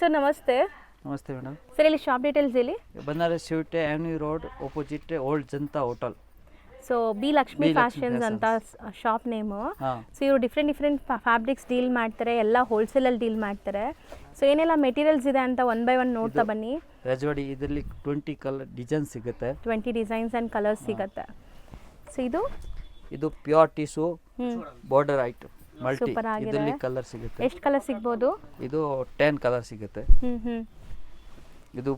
Sir ನಮಸ್ತೆ. ನಮಸ್ತೆ madam. Sir ಇಲ್ಲಿ ಶಾಪ್ ಡೀಟೇಲ್ಸ್ ಹೇಳಿ. ಬನಾರಸ್ ಶಿವಟೆ avenue road opposite old Janata hotel. So B Lakshmi fashions ಅಂತ ಶಾಪ್ ನೇಮು. ಸೊ ಇವರು ಡಿಫ್ರೆಂಟ್ ಫ್ಯಾಬ್ರಿಕ್ಸ್ ಡೀಲ್ ಮಾಡ್ತಾರೆ, ಎಲ್ಲ ಹೋಲ್ಸೇಲಲ್ಲಿ ಡೀಲ್ ಮಾಡ್ತಾರೆ. ಸೊ ಏನೆಲ್ಲ ಮೆಟೀರಿಯಲ್ಸ್ ಇದೆ ಅಂತ ಒನ್ ಬೈ ಒನ್ ನೋಡ್ತಾ ಬನ್ನಿ. ರಜವಾಡಿ ಇದರಲ್ಲಿ 20 ಕಲರ್ ಡಿಸೈನ್ ಸಿಗುತ್ತೆ. 20 ಡಿಸೈನ್ಸ್ ಆ್ಯಂಡ್ ಕಲರ್ಸ್ ಸಿಗುತ್ತೆ. ಸೊ ಇದು pure tissue border item multi. Super ಆಗಿದೆ. ಇದರಲ್ಲಿ ಕಲರ್ ಸಿಗುತ್ತೆ. ಎಷ್ಟು ಕಲರ್ ಸಿಗ್ಬೋದು? ಇದು 10 ಕಲರ್ ಸಿಗುತ್ತೆ. ಇದು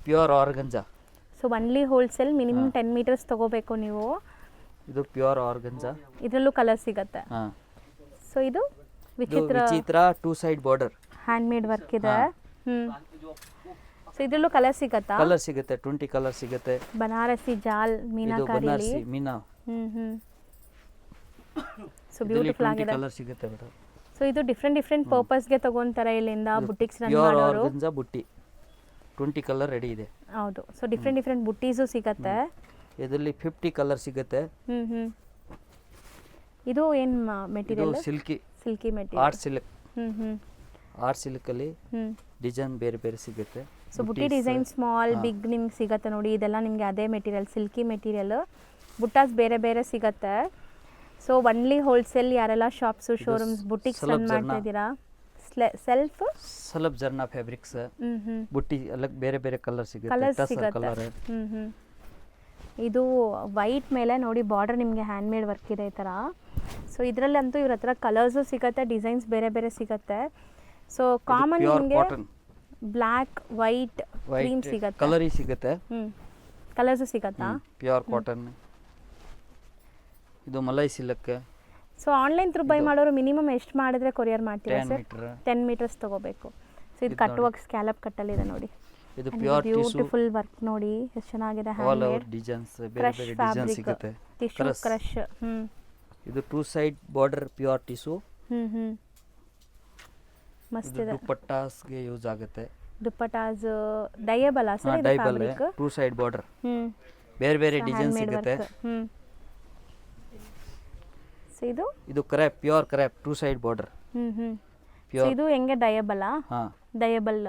pure organza. So only wholesale, minimum 10 metres ತಗೋಬೇಕು ನೀವು. ಇದು ಪ್ಯೂರ್ ಆರ್ಗಂಜಾ. ಇದರಲ್ಲೂ ಕಲರ್ ಸಿಗುತ್ತೆ. ಸೊ ಇದು ವಿಚಿತ್ರ 2 side border hand made work ಇದೆ. ಸೊ ಇದರಲ್ಲೂ ಕಲರ್ ಸಿಗುತ್ತಾ? ಕಲರ್ ಸಿಗುತ್ತೆ, 20 ಕಲರ್ ಸಿಗುತ್ತೆ. ಬನಾರಸಿ ಜಾಲ್ ಮೀನಾಕಾರಿ ಬನಾರಸಿ ಮೀನಾ. ಸೊ ಬ್ಯೂಟಿಫುಲ್ ಆಗಿದೆ. ಕಲರ್ ಸಿಗುತ್ತೆ ಮೇಡಮ್. ಸೊ ಇದು ಡಿಫ್ರೆಂಟ್ ಪರ್ಪಸ್ಗೆ ತಗೊಂತಾರೆ ಇಲ್ಲಿಂದ ಬುಟಿಕ್ಸ್ ರನ್ ಪ್ಯೂರ್ ಮಾಡೋರು. ಆರ್ಗಂಜಾ ಬುಟ್ಟಿ 20 ಕಲರ್ ರೆಡಿ ಇದೆ. ಹೌದು. ಸೊ ಡಿಫ್ರೆಂಟ್ ಬುಟ್ಟೀಸು ಸಿಗುತ್ತೆ. ಇದರಲ್ಲಿ 50 ಕಲರ್ ಸಿಗುತ್ತೆ. ಇದು ಏನು material? Silky material. Art silk ಅಲ್ಲಿ ಡಿಸೈನ್ ಬೇರೆ ಬೇರೆ ಸಿಗುತ್ತೆ. ಸೊ ಬುಟ್ಟಿ ಡಿಸೈನ್ ಸ್ಮಾಲ್ ಬಿಗ್ ನಿಮ್ಗೆ ಸಿಗುತ್ತೆ ನೋಡಿ. ಇದೆಲ್ಲ ನಿಮಗೆ ಅದೇ ಮೆಟೀರಿಯಲ್, ಸಿಲ್ಕಿ ಮೆಟೀರಿಯಲ್. ಬುಟ್ಟಾಸ್ ಬೇರೆ ಬೇರೆ ಸಿಗುತ್ತೆ. So only wholesale. ಯಾರೆಲ್ಲ ಶಾಪ್ಸು ಶೋರೂಮ್ಸ್ ಬುಟಿಕ್ಸ್ ರನ್ ಮಾಡ್ತಾ ಇದ್ದೀರಾ, ಸಲಬ್ ಜರ್ನಾ ಫ್ಯಾಬ್ರಿಕ್ಸ್ ಬುಟ್ಟಿ ಅಲ್ಲಕ್ ಬೇರೆ ಬೇರೆ ಕಲರ್ ಸಿಗುತ್ತೆ. ಕಲರ್ಸ್ ಸಿಗುತ್ತೆ. ಇದು ವೈಟ್ ಮೇಲೆ ನೋಡಿ ಬಾರ್ಡರ್ ನಿಮಗೆ ಹ್ಯಾಂಡ್ ಮೇಡ್ ವರ್ಕ್ ಇದೆ ಈ ಥರ. ಸೊ ಇದರಲ್ಲಂತೂ ಇವ್ರ ಹತ್ರ ಕಲರ್ಸು ಸಿಗುತ್ತೆ, ಡಿಸೈನ್ಸ್ ಬೇರೆ ಬೇರೆ ಸಿಗುತ್ತೆ. ಸೊ ಕಾಮನ್ ನಿಮಗೆ ಬ್ಲ್ಯಾಕ್ ವೈಟ್ ಕ್ರೀಮ್ ಸಿಗುತ್ತೆ, ಕಲರ್ ಸಿಗುತ್ತೆ. ಕಲರ್ಸು ಸಿಗುತ್ತಾ? Pure cotton. ಇದು Malai silk. So online through buy ಮಾಡೋರು ಮಿನಿಮಮ್ ಎಷ್ಟು ಮಾಡಿದ್ರೆ ಕೊರಿಯರ್ ಮಾಡ್ತೀರಾ ಸರ್? 10 ಮೀಟರ್ಸ್ ತಗೋಬೇಕು. ಸೊ ಇದು ಕಟ್ ವರ್ಕ್ ಸ್ಕ್ಯಾಲಪ್ ಕಟ್ಟಲ್ಲಿದೆ ನೋಡಿ. ಇದು ಪ್ಯೂರ್ ಬ್ಯೂಟಿಫುಲ್ ವರ್ಕ್ ನೋಡಿ ಎಷ್ಟು ಚೆನ್ನಾಗಿದೆ. ಆಲ್ ಓವರ್ ಡಿಸೈನ್ಸ್ ಬೇರೆ ಬೇರೆ ಡಿಸೈನ್ ಸಿಗುತ್ತೆ. Tissue crush. ಇದು 2 ಸೈಡ್ ಬಾರ್ಡರ್ ಪ್ಯೂರ್ ಟಿಶ್ಯೂ. ಮಸ್ತ್ ಇದೆ. ದುಪ್ಪಟ್ಟಾಸ್ಗೆ ಯೂಸ್ ಆಗುತ್ತೆ. ದುಪ್ಪಟ್ಟಾಸ್ ಡೈಯಬಲ್ ಸರ್? ಇದು ಫ್ಯಾಬ್ರಿಕ್ 2 ಸೈಡ್ ಬಾರ್ಡರ್ ಬೇರೆ ಬೇರೆ ಡಿಸೈನ್ ಸಿಗುತ್ತೆ. ಸೊ ಇದು crab, pure crab 2 side border. So ಇದು ಹೆಂಗೆ ಡೈಯಬಲ್? ಡೈಯಬಲ್.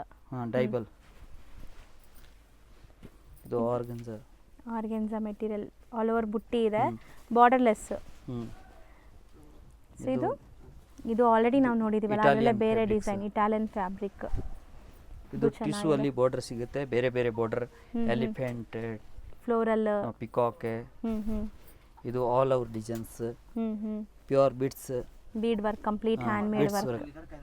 ಡೈಬಲ್. ಇದು ಆರ್ಗನ್ಜಾ ಮೆಟೀರಿಯಲ್ ಆಲ್ ಓವರ್ ಬುಟ್ಟಿ ಇದೆ, ಬಾರ್ಡರ್ಲೆಸ್. ಸೊ ಇದು ಆಲ್ರೆಡಿ ನಾವು ನೋಡಿದೀವಲ್ಲ, ಅದರಲ್ಲೇ ಬೇರೆ ಡಿಸೈನ್ ಇಟಾಲಿಯನ್ ಫ್ಯಾಬ್ರಿಕ್. ಇದು ಟಿಶ್ಯೂ ಅಲ್ಲಿ ಬಾರ್ಡರ್ ಸಿಗುತ್ತೆ, ಬೇರೆ ಬೇರೆ ಬಾರ್ಡರ್. Elephant, floral, peacock. ಇದು all over designs. Pure bead work, complete hand made work.